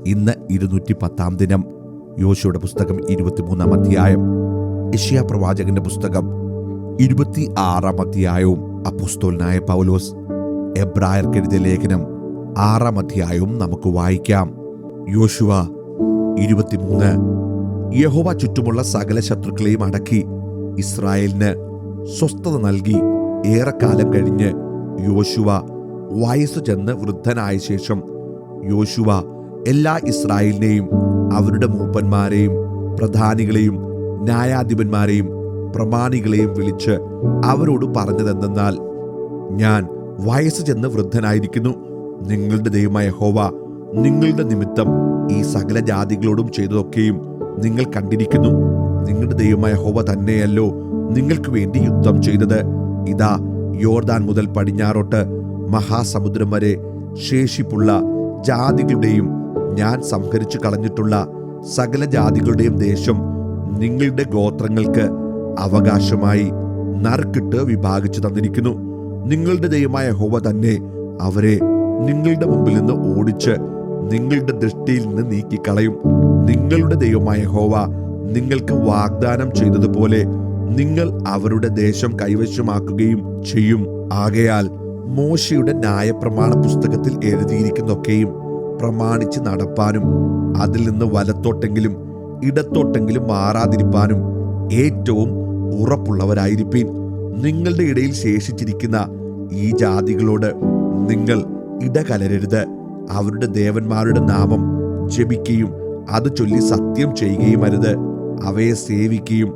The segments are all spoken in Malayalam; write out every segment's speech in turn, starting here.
ഇന്ന് 210 ദിനം. യോശുവയുടെ പുസ്തകം 23 അധ്യായം. യെശയ്യാ പ്രവാചകന്റെ പുസ്തകം 26 അധ്യായവും അപ്പോസ്തലനായ പൗലോസ് എബ്രായർക്ക് എഴുതിയ ലേഖനം 6 അധ്യായവും നമുക്ക് വായിക്കാം. യോശുവ 23. യഹോവ ചുറ്റുമുള്ള സകല ശത്രുക്കളെയും അടക്കി ഇസ്രായേലിന് സ്വസ്ഥത നൽകി. ഏറെക്കാലം കഴിഞ്ഞ് യോശുവ വയസ്സു ചെന്ന് വൃദ്ധനായ ശേഷം യോശുവ എല്ലാ ഇസ്രായേലിനെയും അവരുടെ മൂപ്പന്മാരെയും പ്രധാനികളെയും ന്യായാധിപന്മാരെയും പ്രമാണികളെയും വിളിച്ച് അവരോട് പറഞ്ഞതെന്തെന്നാൽ, ഞാൻ വയസ്സു ചെന്ന് വൃദ്ധനായിരിക്കുന്നു. നിങ്ങളുടെ ദൈവമായ യഹോവ നിങ്ങളുടെ നിമിത്തം ഈ സകല ജാതികളോടും ചെയ്തതൊക്കെയും നിങ്ങൾ കണ്ടിരിക്കുന്നു. നിങ്ങളുടെ ദൈവമായ യഹോവ തന്നെയല്ലോ നിങ്ങൾക്ക് വേണ്ടി യുദ്ധം ചെയ്തത്. ഇതാ, യോർദാൻ മുതൽ പടിഞ്ഞാറോട്ട് മഹാസമുദ്രം വരെ ശേഷിപ്പുള്ള ജാതികളുടെയും ഞാൻ സംഹരിച്ചു കളഞ്ഞിട്ടുള്ള സകല ജാതികളുടെയും ദേശം നിങ്ങളുടെ ഗോത്രങ്ങൾക്ക് അവകാശമായി നറുക്കിട്ട് വിഭാഗിച്ചു തന്നിരിക്കുന്നു. നിങ്ങളുടെ ദൈവമായ യഹോവ തന്നെ അവരെ നിങ്ങളുടെ മുമ്പിൽ നിന്ന് ഓടിച്ച് നിങ്ങളുടെ ദൃഷ്ടിയിൽ നിന്ന് നീക്കിക്കളയും. നിങ്ങളുടെ ദൈവമായ യഹോവ നിങ്ങൾക്ക് വാഗ്ദാനം ചെയ്തതുപോലെ നിങ്ങൾ അവരുടെ ദേശം കൈവശമാക്കുകയും ചെയ്യും. ആകയാൽ മോശയുടെ ന്യായപ്രമാണ പുസ്തകത്തിൽ എഴുതിയിരിക്കുന്നതൊക്കെയും പ്രമാണിച്ച് നടപ്പാനും അതിൽ നിന്ന് വലത്തോട്ടെങ്കിലും ഇടത്തോട്ടെങ്കിലും മാറാതിരിപ്പാനും ഏറ്റവും ഉറപ്പുള്ളവരായിരിപ്പീൻ. നിങ്ങളുടെ ഇടയിൽ ശേഷിച്ചിരിക്കുന്ന ഈ ജാതികളോട് നിങ്ങൾ ഇടകലരരുത്. അവരുടെ ദേവന്മാരുടെ നാമം ജപിക്കുകയും അത് ചൊല്ലി സത്യം ചെയ്യുകയും അരുത്. അവയെ സേവിക്കുകയും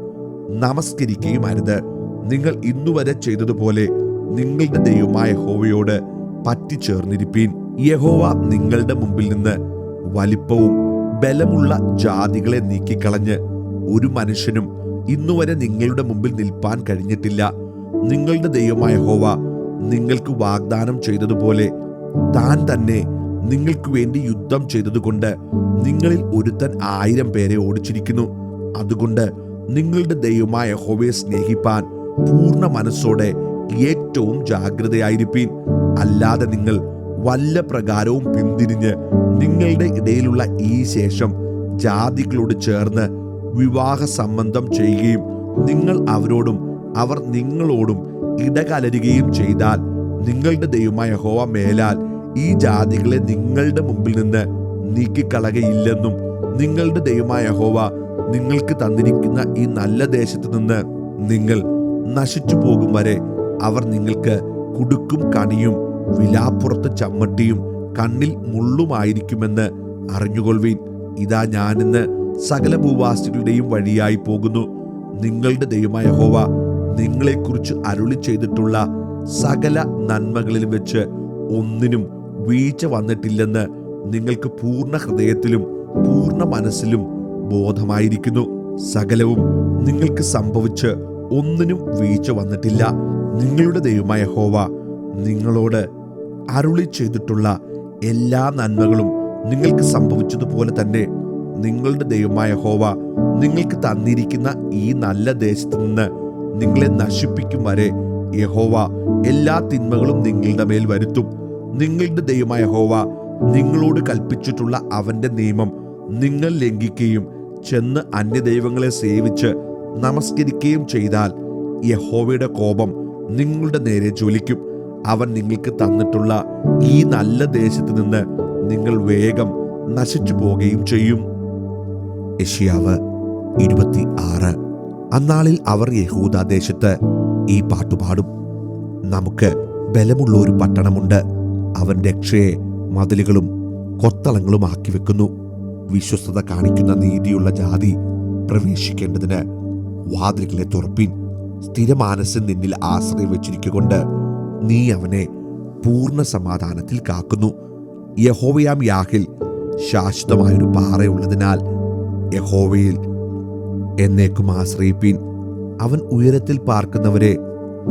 നമസ്കരിക്കുകയും അരുത്. നിങ്ങൾ ഇന്നുവരെ ചെയ്തതുപോലെ നിങ്ങളുടെ ദൈവമായ യഹോവയോട് പറ്റിച്ചേർന്നിരിപ്പീൻ. യഹോവ നിങ്ങളുടെ മുമ്പിൽ നിന്ന് വലിപ്പവും ബലമുള്ള ജാതികളെ നീക്കിക്കളഞ്ഞ് ഒരു മനുഷ്യനും ഇന്നുവരെ നിങ്ങളുടെ മുമ്പിൽ നിൽപ്പാൻ കഴിഞ്ഞിട്ടില്ല. നിങ്ങളുടെ ദൈവമായ യഹോവ നിങ്ങൾക്ക് വാഗ്ദാനം ചെയ്തതുപോലെ താൻ തന്നെ നിങ്ങൾക്ക് വേണ്ടി യുദ്ധം ചെയ്തതുകൊണ്ട് നിങ്ങളിൽ ഒരുത്തൻ 1000 പേരെ ഓടിച്ചിരിക്കുന്നു. അതുകൊണ്ട് നിങ്ങളുടെ ദൈവമായ യഹോവയെ സ്നേഹിപ്പാൻ പൂർണ്ണ മനസ്സോടെ ഏറ്റവും ജാഗ്രതയായിരിപ്പീൻ. അല്ലാതെ നിങ്ങൾ വല്ല പ്രകാരവും പിന്തിരിഞ്ഞ് നിങ്ങളുടെ ഇടയിലുള്ള ഈ ശേഷം ജാതികളോട് ചേർന്ന് വിവാഹ സംബന്ധം ചെയ്യുകയും നിങ്ങൾ അവരോടും അവർ നിങ്ങളോടും ഇടകലരുകയും ചെയ്താൽ നിങ്ങളുടെ ദൈവമായ യഹോവ മേലാൽ ഈ ജാതികളെ നിങ്ങളുടെ മുമ്പിൽ നിന്ന് നീക്കിക്കളകയില്ലെന്നും നിങ്ങളുടെ ദൈവമായ യഹോവ നിങ്ങൾക്ക് തന്നിരിക്കുന്ന ഈ നല്ല ദേശത്ത് നിന്ന് നിങ്ങൾ നശിച്ചു പോകും വരെ അവർ നിങ്ങൾക്ക് കുടുക്കും കണിയും വിലാപ്പുറത്ത് ചമ്മട്ടിയും കണ്ണിൽ മുള്ളുമായിരിക്കുമെന്ന് അറിഞ്ഞുകൊള്ളുവീൻ. ഇതാ, ഞാനിന്ന് സകല ഭൂവാസികളുടെയും വഴിയായി പോകുന്നു. നിങ്ങളുടെ ദൈവമായ യഹോവ നിങ്ങളെക്കുറിച്ച് അരുളി ചെയ്തിട്ടുള്ള സകല നന്മകളിൽ വെച്ച് ഒന്നിനും വീഴ്ച വന്നിട്ടില്ലെന്ന് നിങ്ങൾക്ക് പൂർണ്ണ ഹൃദയത്തിലും പൂർണ്ണ മനസ്സിലും ബോധമായിരിക്കുന്നു. സകലവും നിങ്ങൾക്ക് സംഭവിച്ച് ഒന്നിനും വീഴ്ച വന്നിട്ടില്ല. നിങ്ങളുടെ ദൈവമായ യഹോവ നിങ്ങളോട് അരുളി ചെയ്തിട്ടുള്ള എല്ലാ നന്മകളും നിങ്ങൾക്ക് സംഭവിച്ചതുപോലെ തന്നെ നിങ്ങളുടെ ദൈവമായ യഹോവ നിങ്ങൾക്ക് തന്നിരിക്കുന്ന ഈ നല്ല ദേശത്ത് നിന്ന് നിങ്ങളെ നശിപ്പിക്കും വരെ യഹോവ എല്ലാ തിന്മകളും നിങ്ങളുടെ മേൽ വരുത്തും. നിങ്ങളുടെ ദൈവമായ യഹോവ നിങ്ങളോട് കൽപ്പിച്ചിട്ടുള്ള അവന്റെ നിയമം നിങ്ങൾ ലംഘിക്കുകയും ചെന്ന് അന്യദൈവങ്ങളെ സേവിച്ച് നമസ്കരിക്കുകയും ചെയ്താൽ യഹോവയുടെ കോപം നിങ്ങളുടെ നേരെ ജ്വലിക്കും. അവൻ നിങ്ങൾക്ക് തന്നിട്ടുള്ള ഈ നല്ല ദേശത്ത് നിന്ന് നിങ്ങൾ വേഗം നശിച്ചു പോകുകയും ചെയ്യും. യെശയ്യാവ് 26. അന്നാളിൽ അവർ യഹൂദാ ദേശത്ത് ഈ പാട്ടുപാടും. നമുക്ക് ബലമുള്ള ഒരു പട്ടണമുണ്ട്. അവൻ രക്ഷയെ മതിലുകളും കൊത്തളങ്ങളും ആക്കി വെക്കുന്നു. വിശ്വസ്തത കാണിക്കുന്ന നീതിയുള്ള ജാതി പ്രവേശിക്കേണ്ടതിന് വാതിലുകളെ തുറപ്പീൻ. സ്ഥിരമാനസൻ നിന്നിൽ ആശ്രയം വെച്ചിരിക്കൊണ്ട് നീ അവനെ പൂർണ്ണ സമാധാനത്തിൽ കാക്കുന്നു. യഹോവയാം യാഹിൽ ശാശ്വതമായൊരു പാറയുള്ളതിനാൽ യഹോവയിൽ എന്നേക്കും ആശ്രയിപ്പീൻ. അവൻ ഉയരത്തിൽ പാർക്കുന്നവരെ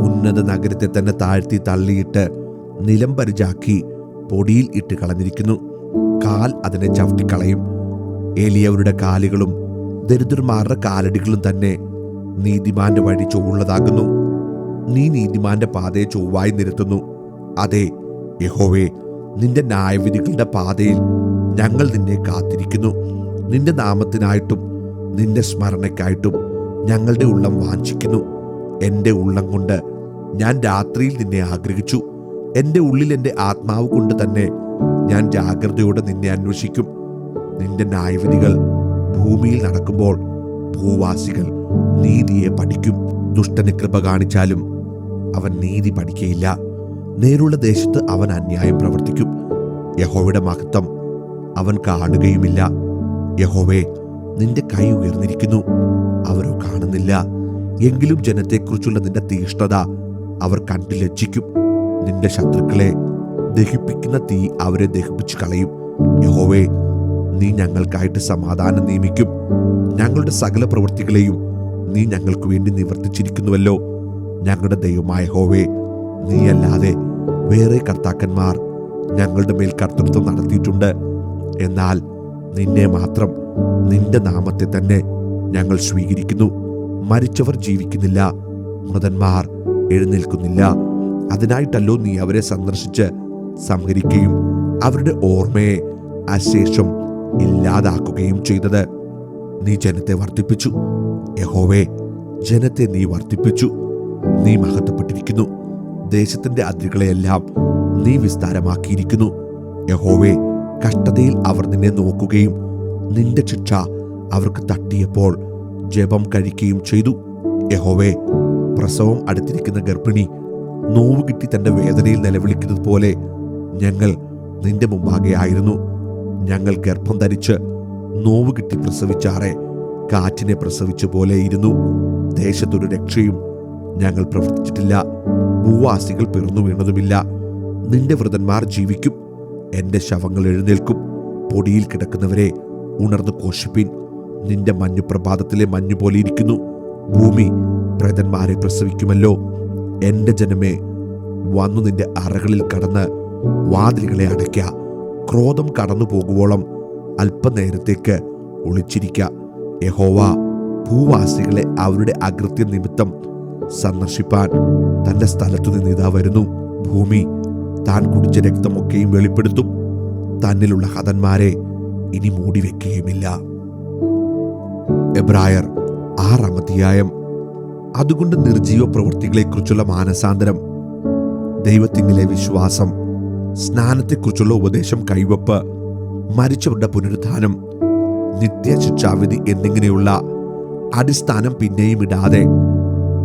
ഉന്നത നഗരത്തെ തന്നെ താഴ്ത്തി തള്ളിയിട്ട് നിലം പരിചാക്കി പൊടിയിൽ ഇട്ട് കളഞ്ഞിരിക്കുന്നു. കാൽ അതിനെ ചവിട്ടിക്കളയും. എളിയവരുടെ കാലുകളും ദരിദ്രന്മാരുടെ കാലടികളും തന്നെ നീതിമാന്റെ വഴി ചൊവ്വുള്ളതാകുന്നു. നീ നീതിമാന്റെ പാതയെ ചൊവ്വായി നിരത്തുന്നു. അതെ യഹോവേ, നിന്റെ ന്യായവിധികളുടെ പാതയിൽ ഞങ്ങൾ നിന്നെ കാത്തിരിക്കുന്നു. നിന്റെ നാമത്തിനായിട്ടും നിന്റെ സ്മരണയ്ക്കായിട്ടും ഞങ്ങളുടെ ഉള്ളം വാഞ്ചിക്കുന്നു. എൻ്റെ ഉള്ളം കൊണ്ട് ഞാൻ രാത്രിയിൽ നിന്നെ ആഗ്രഹിച്ചു. എൻ്റെ ഉള്ളിൽ എൻ്റെ ആത്മാവ് കൊണ്ട് തന്നെ ഞാൻ ജാഗ്രതയോടെ നിന്നെ അന്വേഷിക്കും. നിന്റെ ന്യായവിധികൾ ഭൂമിയിൽ നടക്കുമ്പോൾ ഭൂവാസികൾ നീതിയെ പഠിക്കും. ദുഷ്ടന് കൃപ കാണിച്ചാലും അവൻ നീതി പഠിക്കയില്ല. നേരുള്ള ദേശത്ത് അവൻ അന്യായം പ്രവർത്തിക്കും. യഹോവയുടെ മഹത്വം അവൻ കാണുകയുമില്ല. യഹോവേ, നിന്റെ കൈ ഉയർന്നിരിക്കുന്നു, അവരോ കാണുന്നില്ല. എങ്കിലും ജനത്തെക്കുറിച്ചുള്ള നിന്റെ തീഷ്ണത അവർ കണ്ടു ലജ്ജിക്കും. നിന്റെ ശത്രുക്കളെ ദഹിപ്പിക്കുന്ന തീ അവരെ ദഹിപ്പിച്ചു കളയും. യഹോവേ, നീ ഞങ്ങൾക്കായിട്ട് സമാധാനം നിയമിക്കും. ഞങ്ങളുടെ സകല പ്രവൃത്തികളെയും നീ ഞങ്ങൾക്ക് വേണ്ടി നിവർത്തിച്ചിരിക്കുന്നുവല്ലോ. ഞങ്ങളുടെ ദൈവമായ യഹോവേ, നീയല്ലാതെ വേറെ കർത്താക്കന്മാർ ഞങ്ങളുടെ മേൽ കർത്തൃത്വം നടത്തിയിട്ടുണ്ട്. എന്നാൽ നിന്നെ മാത്രം, നിന്റെ നാമത്തെ തന്നെ ഞങ്ങൾ സ്വീകരിക്കുന്നു. മരിച്ചവർ ജീവിക്കുന്നില്ല, മൃതന്മാർ എഴുന്നേൽക്കുന്നില്ല. അതിനായിട്ടല്ലോ നീ അവരെ സന്ദർശിച്ച് സംഹരിക്കുകയും അവരുടെ ഓർമ്മയെ അശേഷം ഇല്ലാതാക്കുകയും ചെയ്തത്. നീ ജനത്തെ വർദ്ധിപ്പിച്ചു. യഹോവേ, ജനത്തെ നീ വർദ്ധിപ്പിച്ചു. നീ മഹത്വപ്പെട്ടിരിക്കുന്നു. ദേശത്തിന്റെ അതിരുകളെയെല്ലാം നീ വിസ്താരമാക്കിയിരിക്കുന്നു. യഹോവേ, കഷ്ടതയിൽ അവർ നിന്നെ നോക്കുകയും നിന്റെ ശിക്ഷ അവർക്ക് തട്ടിയപ്പോൾ ജപം കഴിക്കുകയും ചെയ്തു. യഹോവേ, പ്രസവം അടുത്തിരിക്കുന്ന ഗർഭിണി നോവ് കിട്ടി തന്റെ വേദനയിൽ നിലവിളിക്കുന്നത് പോലെ ഞങ്ങൾ നിന്റെ മുമ്പാകെ ആയിരുന്നു. ഞങ്ങൾ ഗർഭം ധരിച്ച് നോവ് കിട്ടി പ്രസവിച്ചാറെ കാറ്റിനെ പ്രസവിച്ച പോലെ ഇരുന്നു. ദേശത്തൊരു രക്ഷയും ഞങ്ങൾ പ്രവർത്തിച്ചിട്ടില്ല. ഭൂവാസികൾ പിറന്നു വീണതുമില്ല. നിന്റെ വൃതന്മാർ ജീവിക്കും. എന്റെ ശവങ്ങൾ എഴുന്നേൽക്കും. പൊടിയിൽ കിടക്കുന്നവരെ ഉണർന്നു ഘോഷിപ്പിൻ. നിന്റെ മഞ്ഞു പ്രഭാതത്തിലെ മഞ്ഞു പോലെ ഇരിക്കുന്നു. ഭൂമി പ്രേതന്മാരെ പ്രസവിക്കുമല്ലോ. എന്റെ ജനമേ, വന്നു നിന്റെ അറകളിൽ കടന്ന് വാതിലുകളെ അടയ്ക്ക. ക്രോധം കടന്നു പോകുവോളം അല്പനേരത്തേക്ക് ഒളിച്ചിരിക്ക. യഹോവ ഭൂവാസികളെ അവരുടെ അകൃത്യ നിമിത്തം സന്ദർശിപ്പാൻ തന്റെ സ്ഥലത്തു നിന്ന് ഇതാ വരുന്നു. ഭൂമി താൻ കുടിച്ച രക്തമൊക്കെയും വെളിപ്പെടുത്തും. തന്നിലുള്ള ഹതന്മാരെ ഇനി മൂടിവെക്കുകയുമില്ല. എബ്രായർ 6-ാം അധ്യായം. അതുകൊണ്ട് നിർജീവ പ്രവൃത്തികളെക്കുറിച്ചുള്ള മാനസാന്തരം, ദൈവത്തിങ്കിലെ വിശ്വാസം, സ്നാനത്തെക്കുറിച്ചുള്ള ഉപദേശം, കൈവപ്പ്, മരിച്ചവരുടെ പുനരുത്ഥാനം, നിത്യശിക്ഷാവിധി എന്നിങ്ങനെയുള്ള അടിസ്ഥാനം പിന്നെയും ഇടാതെ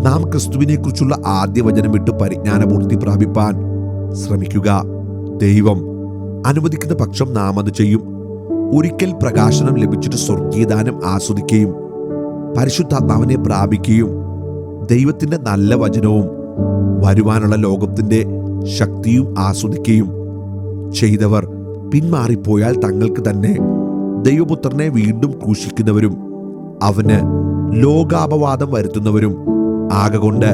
നാം ക്രിസ്തുവിനെക്കുറിച്ചുള്ള ആദ്യ വചനം വിട്ട് പരിജ്ഞാനപൂർത്തി പ്രാപിപ്പാൻ ശ്രമിക്കുക. ദൈവം അനുവദിക്കുന്ന പക്ഷം നാം അത് ചെയ്യും. ഒരിക്കൽ പ്രകാശനം ലഭിച്ചിട്ട് സ്വർഗീയദാനം ആസ്വദിക്കുകയും പരിശുദ്ധാത്മാവിനെ പ്രാപിക്കുകയും ദൈവത്തിന്റെ നല്ല വചനവും വരുവാനുള്ള ലോകത്തിന്റെ ശക്തിയും ആസ്വദിക്കുകയും ചെയ്തവർ പിന്മാറിപ്പോയാൽ തങ്ങൾക്ക് തന്നെ ദൈവപുത്രനെ വീണ്ടും ക്രൂശിക്കുന്നവരും അവന് ലോകാപവാദം വരുത്തുന്നവരും ആകൊണ്ട്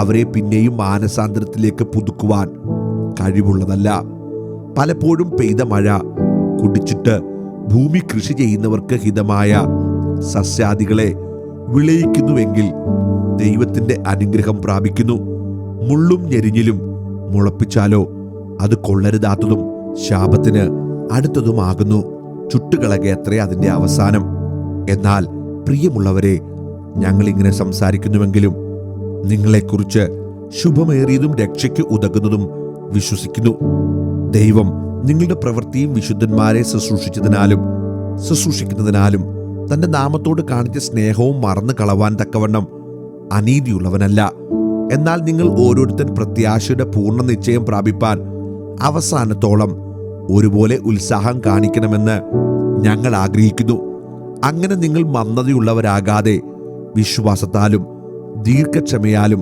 അവരെ പിന്നെയും മാനസാന്തരത്തിലേക്ക് പുതുക്കുവാൻ കഴിവുള്ളതല്ല. പലപ്പോഴും പെയ്ത മഴ കുടിച്ചിട്ട് ഭൂമി കൃഷി ചെയ്യുന്നവർക്ക് ഹിതമായ സസ്യാദികളെ വിളയിക്കുന്നുവെങ്കിൽ ദൈവത്തിന്റെ അനുഗ്രഹം പ്രാപിക്കുന്നു. മുള്ളും ഞെരിഞ്ഞിലും മുളപ്പിച്ചാലോ അത് കൊള്ളരുതാത്തതും ശാപത്തിന് അടുത്തതുമാകുന്നു. ചുട്ടുകളകയത്രേ അതിന്റെ അവസാനം. എന്നാൽ പ്രിയമുള്ളവരെ, ഞങ്ങൾ ഇങ്ങനെ സംസാരിക്കുന്നുവെങ്കിലും നിങ്ങളെക്കുറിച്ച് ശുഭമേറിയതും രക്ഷയ്ക്ക് ഉതകുന്നതും വിശ്വസിക്കുന്നു. ദൈവം നിങ്ങളുടെ പ്രവൃത്തിയും വിശുദ്ധന്മാരെ ശുശ്രൂഷിക്കുന്നതിനാലും തന്റെ നാമത്തോട് കാണിച്ച സ്നേഹവും മറന്നു കളവാൻ തക്കവണ്ണം അനീതിയുള്ളവനല്ല. എന്നാൽ നിങ്ങൾ ഓരോരുത്തൻ പ്രത്യാശയുടെ പൂർണ്ണ നിശ്ചയം പ്രാപിപ്പാൻ അവസാനത്തോളം ഒരുപോലെ ഉത്സാഹം കാണിക്കണമെന്ന് ഞങ്ങൾ ആഗ്രഹിക്കുന്നു. അങ്ങനെ നിങ്ങൾ മന്ദതയുള്ളവരാകാതെ വിശ്വാസത്താലും ദീർഘക്ഷമയാലും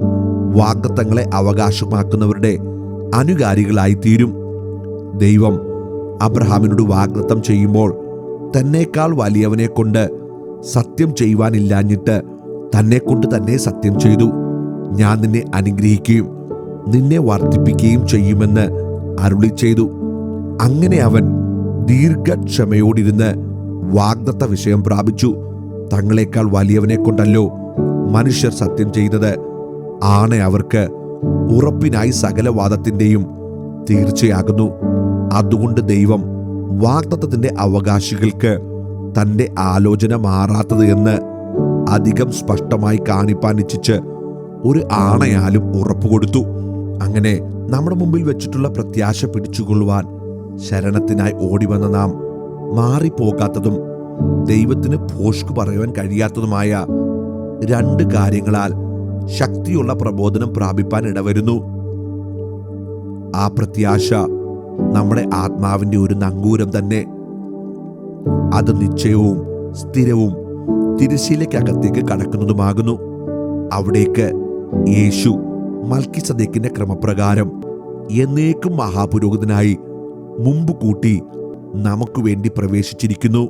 വാഗ്ദത്തങ്ങളെ അവകാശമാക്കുന്നവരുടെ അനുകാരികളായിത്തീരും. ദൈവം അബ്രഹാമിനോട് വാഗ്ദത്തം ചെയ്യുമ്പോൾ തന്നേക്കാൾ വലിയവനെ കൊണ്ട് സത്യം ചെയ്യുവാനില്ലാഞ്ഞിട്ട് തന്നെക്കൊണ്ട് തന്നെ സത്യം ചെയ്തു. ഞാൻ നിന്നെ അനുഗ്രഹിക്കുകയും നിന്നെ വർദ്ധിപ്പിക്കുകയും ചെയ്യുമെന്ന് അരുളി ചെയ്തു. അങ്ങനെ അവൻ ദീർഘക്ഷമയോടിരുന്ന് വാഗ്ദത്ത വിഷയം പ്രാപിച്ചു. തങ്ങളെക്കാൾ വലിയവനെ കൊണ്ടല്ലോ മനുഷ്യർ സത്യം ചെയ്തത്. ആണ് അവർക്ക് ഉറപ്പിനായി സകല വാദത്തിന്റെയും തീർച്ചയാകുന്നു. അതുകൊണ്ട് ദൈവം വാഗ്ദത്തത്തിന്റെ അവകാശികൾക്ക് തന്റെ ആലോചന മാറാത്തത് എന്ന് അധികം സ്പഷ്ടമായി കാണിപ്പാൻ ഇച്ഛിച്ച് ഒരു ആണയാലും ഉറപ്പുകൊടുത്തു. അങ്ങനെ നമ്മുടെ മുമ്പിൽ വെച്ചിട്ടുള്ള പ്രത്യാശ പിടിച്ചുകൊള്ളുവാൻ ശരണത്തിനായി ഓടിവന്ന നാം മാറിപ്പോകാത്തതും ദൈവത്തിന് ഭോഷ്ക് പറയുവാൻ കഴിയാത്തതുമായ 2 കാര്യങ്ങളാൽ ശക്തിയുള്ള പ്രബോധനം പ്രാപിപ്പാൻ ഇടവരുന്നു. ആ പ്രത്യാശ നമ്മുടെ ആത്മാവിന്റെ ഒരു നങ്കൂരം തന്നെ. അത് നിശ്ചയവും സ്ഥിരവും തിരശ്ശീലയ്ക്കകത്തേക്ക് കടക്കുന്നതുമാകുന്നു. അവിടേക്ക് യേശു മൽക്കിസദേക്കിന്റെ ക്രമപ്രകാരം എന്നേക്കും മഹാപുരോഹിതനായി മുമ്പ് കൂട്ടി നമുക്ക് വേണ്ടി പ്രവേശിച്ചിരിക്കുന്നു.